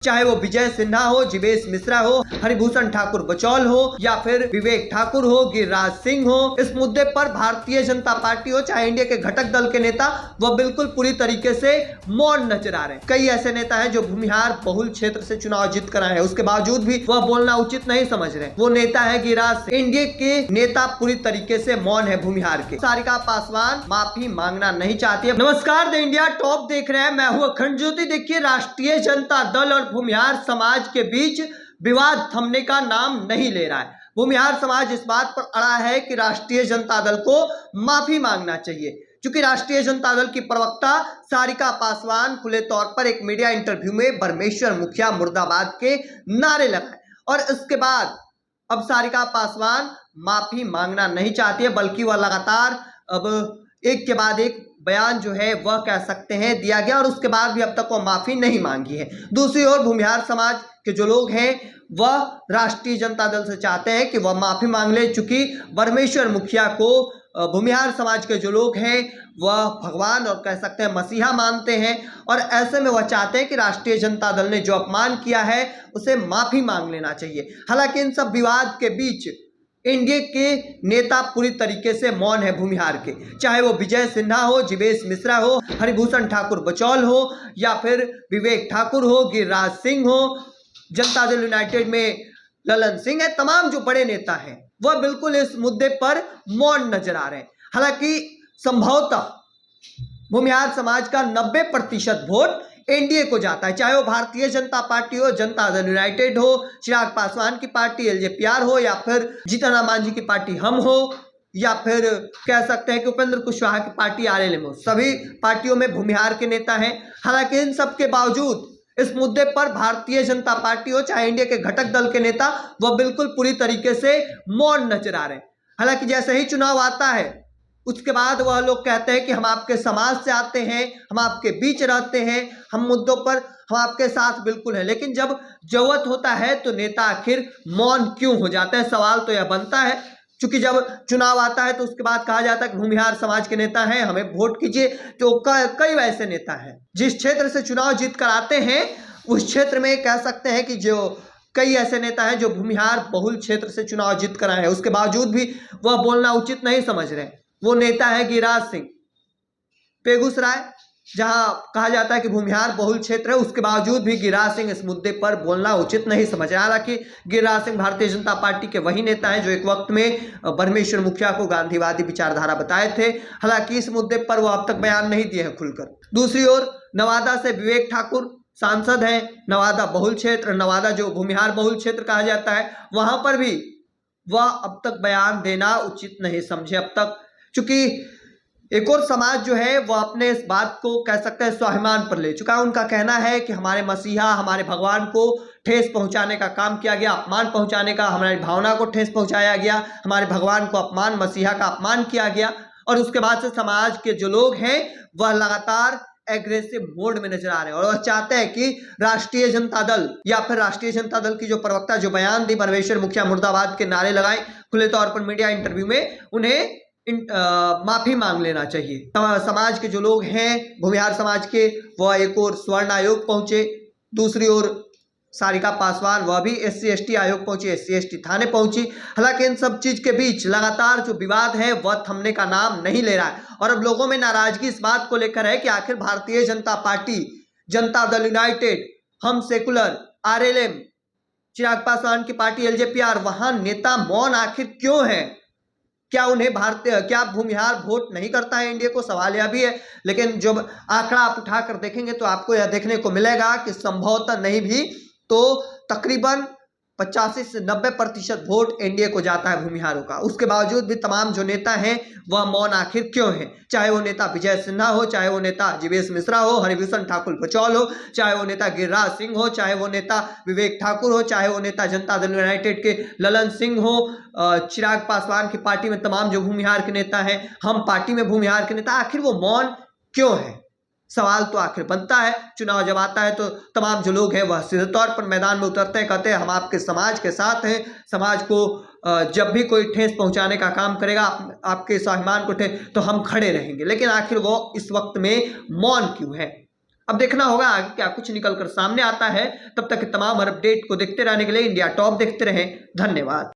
चाहे वो विजय सिन्हा हो, जीवेश मिश्रा हो, हरिभूषण ठाकुर बचौल हो या फिर विवेक ठाकुर हो, गिरिराज सिंह हो, इस मुद्दे पर भारतीय जनता पार्टी हो चाहे इंडिया के घटक दल के नेता, वह बिल्कुल पूरी तरीके से मौन नजर आ रहे हैं। कई ऐसे नेता हैं जो भूमिहार बहुल क्षेत्र से चुनाव जीत कर आए हैं, उसके बावजूद भी वह बोलना उचित नहीं समझ रहे। वो नेता है गिरिराज सिंह। इंडिया के नेता पूरी तरीके से मौन है भूमिहार के। सारिका पासवान माफी मांगना नहीं चाहती है। नमस्कार, द इंडिया टॉप देख रहे हैं, मैं हूं अखंड ज्योति। देखिए, राष्ट्रीय जनता दल और भूमिहार समाज के बीच विवाद थमने का नाम नहीं ले रहा है। भूमिहार समाज इस बात पर अड़ा है कि राष्ट्रीय जनता दल को माफी मांगना चाहिए, क्योंकि राष्ट्रीय जनता दल की प्रवक्ता सारिका पासवान खुले तौर पर एक मीडिया इंटरव्यू में बरमेश्वर मुखिया मुर्दाबाद के नारे लगाए और इसके बाद अब सारिका पासवान माफी मांगना नहीं चाहती है, बल्कि वह लगातार अब एक के बाद एक बयान जो है वह कह सकते हैं दिया गया और उसके बाद भी अब तक वह माफी नहीं मांगी है। दूसरी ओर भूमिहार समाज के जो लोग हैं वह राष्ट्रीय जनता दल से चाहते हैं कि वह माफी मांग ले, चूंकि बरमेश्वर मुखिया को भूमिहार समाज के जो लोग हैं वह भगवान और कह सकते हैं मसीहा मानते हैं और ऐसे में वह चाहते हैं कि राष्ट्रीय जनता दल ने जो अपमान किया है उसे माफी मांग लेना चाहिए। हालांकि इन सब विवाद के बीच इंडिया के नेता पूरी तरीके से मौन है भूमिहार के, चाहे वो विजय सिन्हा हो, जीवेश मिश्रा हो, हरिभूषण ठाकुर बचौल हो या फिर विवेक ठाकुर हो, गिरिराज सिंह हो, जनता दल यूनाइटेड में ललन सिंह है। तमाम जो बड़े नेता हैं वह बिल्कुल इस मुद्दे पर मौन नजर आ रहे हैं। हालांकि संभवतः भूमिहार समाज का 90% वोट एनडीए को जाता है, चाहे वो भारतीय जनता पार्टी हो, जनता दल यूनाइटेड हो, चिराग पासवान की पार्टी एलजेपीआर हो या फिर जीतन राम मांझी की पार्टी हम हो या फिर कह सकते हैं कि उपेंद्र कुशवाहा की पार्टी आरएलएम हो। सभी पार्टियों में भूमिहार के नेता हैं। हालांकि इन सब के बावजूद इस मुद्दे पर भारतीय जनता पार्टी हो चाहे इंडिया के घटक दल के नेता, वह बिल्कुल पूरी तरीके से मौन नजर आ रहे हैं। हालांकि जैसे ही चुनाव आता है उसके बाद वह लोग कहते हैं कि हम आपके समाज से आते हैं, हम आपके बीच रहते हैं, हम मुद्दों पर हम आपके साथ बिल्कुल हैं। लेकिन जब जरूरत होता है तो नेता आखिर मौन क्यों हो जाते हैं, सवाल तो यह बनता है। क्योंकि जब चुनाव आता है तो उसके बाद कहा जाता है कि भूमिहार समाज के नेता हैं, हमें वोट कीजिए। तो कई वैसे नेता हैं जिस क्षेत्र से चुनाव जीत कर आते हैं उस क्षेत्र में कह सकते हैं कि जो कई ऐसे नेता हैं जो भूमिहार बहुल क्षेत्र से चुनाव जीत कर आए हैं, उसके बावजूद भी वह बोलना उचित नहीं समझ रहे। वो नेता है गिरिराज सिंह, बेगूसराय, जहां कहा जाता है कि भूमिहार बहुल क्षेत्र है, उसके बावजूद भी गिरिराज सिंह इस मुद्दे पर बोलना उचित नहीं समझ रहे। हालांकि गिरिराज सिंह भारतीय जनता पार्टी के वही नेता हैं जो एक वक्त में बरमेश्वर मुखिया को गांधीवादी विचारधारा बताए थे। हालांकि इस मुद्दे पर वो अब तक बयान नहीं दिए हैं खुलकर। दूसरी ओर नवादा से विवेक ठाकुर सांसद हैं। नवादा बहुल क्षेत्र, नवादा जो भूमिहार बहुल क्षेत्र कहा जाता है, वहां पर भी वह अब तक बयान देना उचित नहीं समझे अब तक, क्योंकि एक और समाज जो है वह अपने इस बात को कह सकते हैं स्वाभिमान पर ले चुका है। उनका कहना है कि हमारे मसीहा, हमारे भगवान को ठेस पहुंचाने का काम किया गया, अपमान पहुंचाने का, हमारी भावना को ठेस पहुंचाया गया, हमारे भगवान को अपमान, मसीहा का अपमान किया गया। और उसके बाद से समाज के जो लोग हैं वह लगातार एग्रेसिव मोड में नजर आ रहे हैं और वह चाहते हैं कि राष्ट्रीय जनता दल या फिर राष्ट्रीय जनता दल की जो प्रवक्ता जो बयान दी, बरमेश्वर मुखिया मुर्दाबाद के नारे लगाए खुले तौर पर मीडिया इंटरव्यू में, उन्हें माफी मांग लेना चाहिए। समाज के जो लोग हैं भूमिहार समाज के, वह एक और स्वर्ण आयोग पहुंचे, दूसरी ओर सारिका पासवान वह भी SC/ST आयोग पहुंची, SC/ST थाने पहुंची। हालांकि इन सब चीज के बीच लगातार जो विवाद है वह थमने का नाम नहीं ले रहा है और अब लोगों में नाराजगी इस बात को लेकर है कि आखिर भारतीय जनता पार्टी, जनता दल यूनाइटेड, हम सेकुलर, आरएलएम, चिराग पासवान की पार्टी एलजेपीआर, वहां नेता मौन आखिर क्यों है? क्या भूमिहार वोट नहीं करता है इंडिया को? सवाल यह भी है। लेकिन जब आंकड़ा आप उठाकर देखेंगे तो आपको यह देखने को मिलेगा कि संभवतः नहीं भी तो तकरीबन 85 से 90% वोट एनडीए को जाता है भूमिहारों का। उसके बावजूद भी तमाम जो नेता हैं वह मौन आखिर क्यों है? चाहे वो नेता विजय सिन्हा हो, चाहे वो नेता जीवेश मिश्रा हो, हरिभूषण ठाकुर बचौल हो, चाहे वो नेता गिरिराज सिंह हो, चाहे वो नेता विवेक ठाकुर हो, चाहे वो नेता जनता दल यूनाइटेड के ललन सिंह हो, चिराग पासवान की पार्टी में तमाम जो भूमिहार के नेता हैं, हम पार्टी में भूमिहार के नेता, आखिर वो मौन क्यों है? सवाल तो आखिर बनता है। चुनाव जब आता है तो तमाम जो लोग हैं वह सीधे तौर पर मैदान में उतरते हैं, कहते हैं हम आपके समाज के साथ हैं, समाज को जब भी कोई ठेस पहुंचाने का काम करेगा, आपके स्वाभिमान को ठेस, तो हम खड़े रहेंगे। लेकिन आखिर वो इस वक्त में मौन क्यों है? अब देखना होगा आगे क्या कुछ निकल कर सामने आता है। तब तक तमाम हर अपडेट को देखते रहने के लिए इंडिया टॉप देखते रहें। धन्यवाद।